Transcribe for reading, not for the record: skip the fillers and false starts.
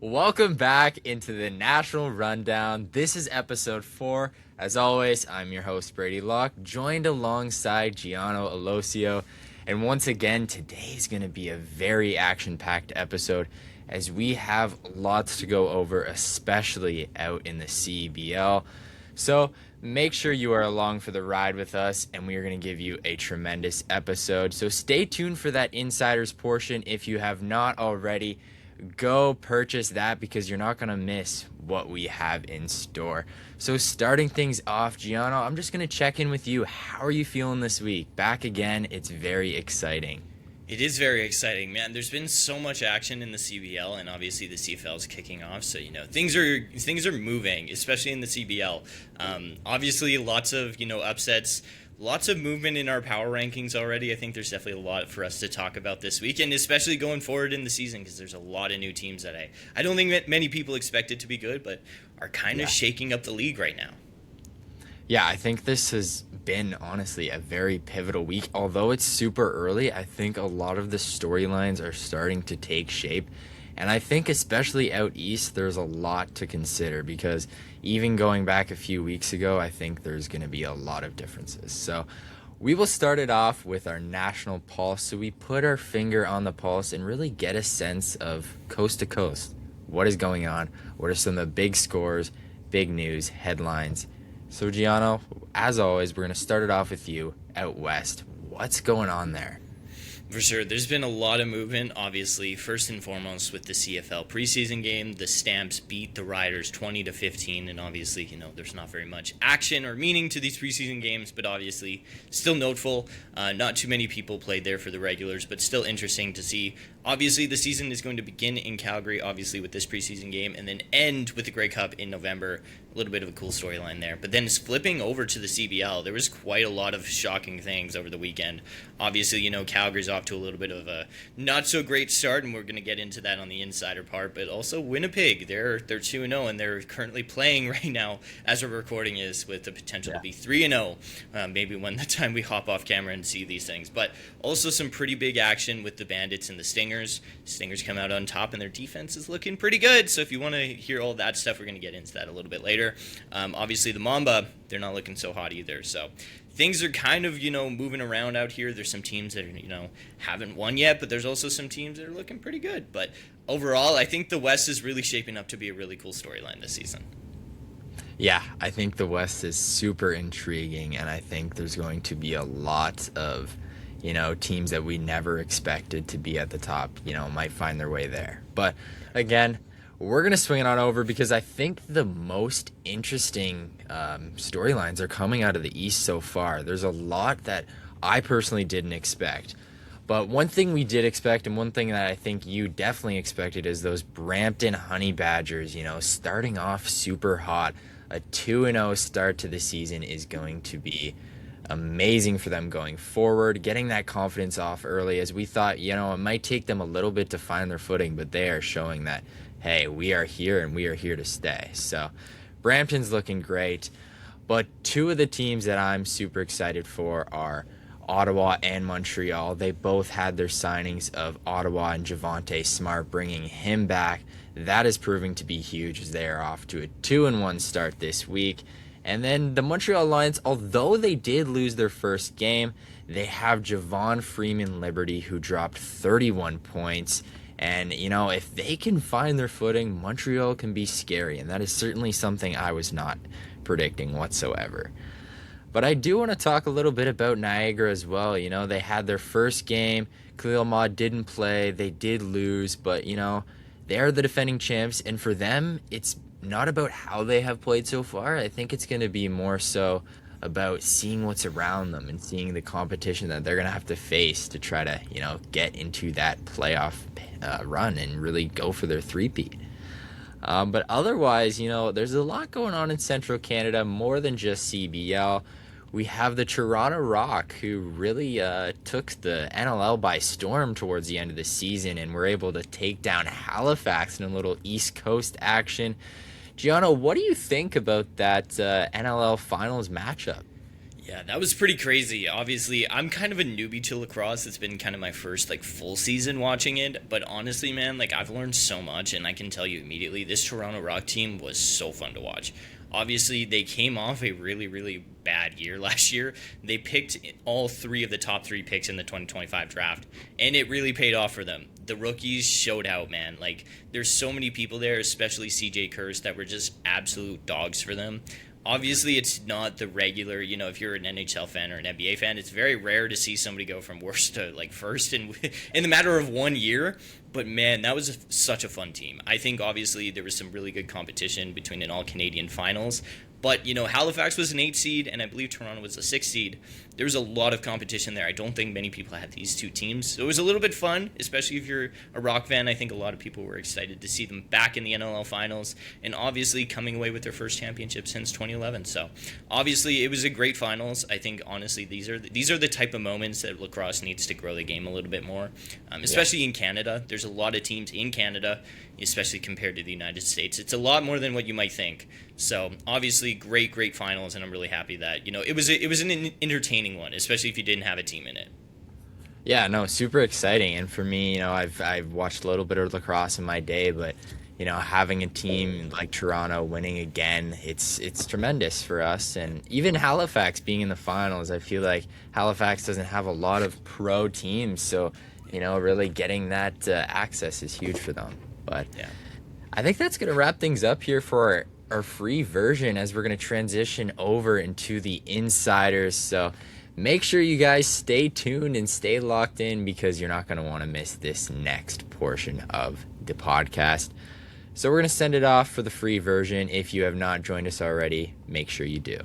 Welcome back into the National Rundown. This is episode 4. As always, I'm your host, Brady Locke, joined alongside Geono Alosio. And once again, today is going to be a very action-packed episode as we have lots to go over, especially out in the CEBL. So make sure you are along for the ride with us, and we are going to give you a tremendous episode. So stay tuned for that insiders portion if you have not already. Go purchase that because you're not going to miss what we have in store. So starting things off, Geono, I'm just going to check in with you. How are you feeling this week? Back again, it's very exciting. It is very exciting, man. There's been so much action in the CBL, and obviously the CFL is kicking off. So things are moving, especially in the CBL. Obviously, lots of upsets. Lots of movement in our power rankings already. I think there's definitely a lot for us to talk about this week, and especially going forward in the season because there's a lot of new teams that I don't think that many people expected to be good, but are kind of shaking up the league right now. Yeah, I think this has been, honestly, a very pivotal week. Although it's super early, I think a lot of the storylines are starting to take shape. And I think especially out east, there's a lot to consider because even going back a few weeks ago, I think there's going to be a lot of differences. So we will start it off with our national pulse. So we put our finger on the pulse and really get a sense of coast to coast. What is going on? What are some of the big scores, big news, headlines? So Geono, as always, we're going to start it off with you out west. What's going on there? For sure. There's been a lot of movement, obviously, first and foremost with the CFL preseason game. The Stamps beat the Riders 20-15, and obviously, there's not very much action or meaning to these preseason games, but obviously still notable. Not too many people played there for the regulars, but still interesting to see. Obviously, the season is going to begin in Calgary, obviously, with this preseason game, and then end with the Grey Cup in November. A little bit of a cool storyline there. But then flipping over to the CBL, there was quite a lot of shocking things over the weekend. Obviously, Calgary's off to a little bit of a not-so-great start, and we're going to get into that on the insider part. But also Winnipeg, they're 2-0, and they're currently playing right now, as we're recording is, with the potential to be 3-0, maybe when the time we hop off camera and see these things. But also some pretty big action with the Bandits and the Stingers. Stingers come out on top, and their defense is looking pretty good. So if you want to hear all that stuff, we're going to get into that a little bit later. Obviously, the Mamba, they're not looking so hot either. So things are kind of, moving around out here. There's some teams that, haven't won yet, but there's also some teams that are looking pretty good. But overall, I think the West is really shaping up to be a really cool storyline this season. Yeah, I think the West is super intriguing, and I think there's going to be a lot of teams that we never expected to be at the top, might find their way there. But again, we're going to swing it on over because I think the most interesting storylines are coming out of the East so far. There's a lot that I personally didn't expect. But one thing we did expect, and one thing that I think you definitely expected, is those Brampton Honey Badgers, starting off super hot. A 2-0 start to the season is going to be amazing for them going forward, getting that confidence off early, as we thought, it might take them a little bit to find their footing, but they are showing that, hey, we are here and we are here to stay. So Brampton's looking great, but two of the teams that I'm super excited for are Ottawa and Montreal. They both had their signings of Ottawa and Javonte Smart, bringing him back. That is proving to be huge as they are off to a 2-1 start this week. And then the Montreal Lions, although they did lose their first game, they have Javon Freeman-Liberty, who dropped 31 points. And, if they can find their footing, Montreal can be scary. And that is certainly something I was not predicting whatsoever. But I do want to talk a little bit about Niagara as well. They had their first game. Khalil Maud didn't play. They did lose. But, they are the defending champs. And for them, it's not about how they have played so far. I think it's going to be more so about seeing what's around them and seeing the competition that they're going to have to face to try to, get into that playoff run and really go for their three-peat. But otherwise, there's a lot going on in Central Canada, more than just CBL. We have the Toronto Rock, who really took the NLL by storm towards the end of the season and were able to take down Halifax in a little East Coast action. Geono, what do you think about that NLL Finals matchup? Yeah, that was pretty crazy. Obviously, I'm kind of a newbie to lacrosse. It's been kind of my first full season watching it, but honestly, man, I've learned so much, and I can tell you immediately, this Toronto Rock team was so fun to watch. Obviously, they came off a really, really bad year last year. They picked all three of the top three picks in the 2025 draft, and it really paid off for them. The rookies showed out, man. There's so many people there, especially CJ Kurse, that were just absolute dogs for them. Obviously, it's not the regular, if you're an NHL fan or an NBA fan, it's very rare to see somebody go from worst to first in the matter of 1 year. But man, that was such a fun team. I think obviously there was some really good competition between an all-Canadian finals. But, Halifax was an 8 seed, and I believe Toronto was a 6 seed. There was a lot of competition there. I don't think many people had these two teams. So it was a little bit fun, especially if you're a Rock fan. I think a lot of people were excited to see them back in the NLL Finals, and obviously coming away with their first championship since 2011. So obviously it was a great finals. I think, honestly, these are the type of moments that lacrosse needs to grow the game a little bit more, especially in Canada. There's a lot of teams in Canada, especially compared to the United States. It's a lot more than what you might think. So obviously, great finals, and I'm really happy that it was an entertaining one, especially if you didn't have a team in it. Yeah, no, super exciting. And for me, I've watched a little bit of lacrosse in my day, but having a team like Toronto winning again, it's tremendous for us. And even Halifax being in the finals, I feel like Halifax doesn't have a lot of pro teams, so really getting that access is huge for them. But Yeah. I think that's going to wrap things up here for our free version, as we're going to transition over into the insiders. So make sure you guys stay tuned and stay locked in, because you're not going to want to miss this next portion of the podcast. So we're going to send it off for the free version. If you have not joined us already, make sure you do.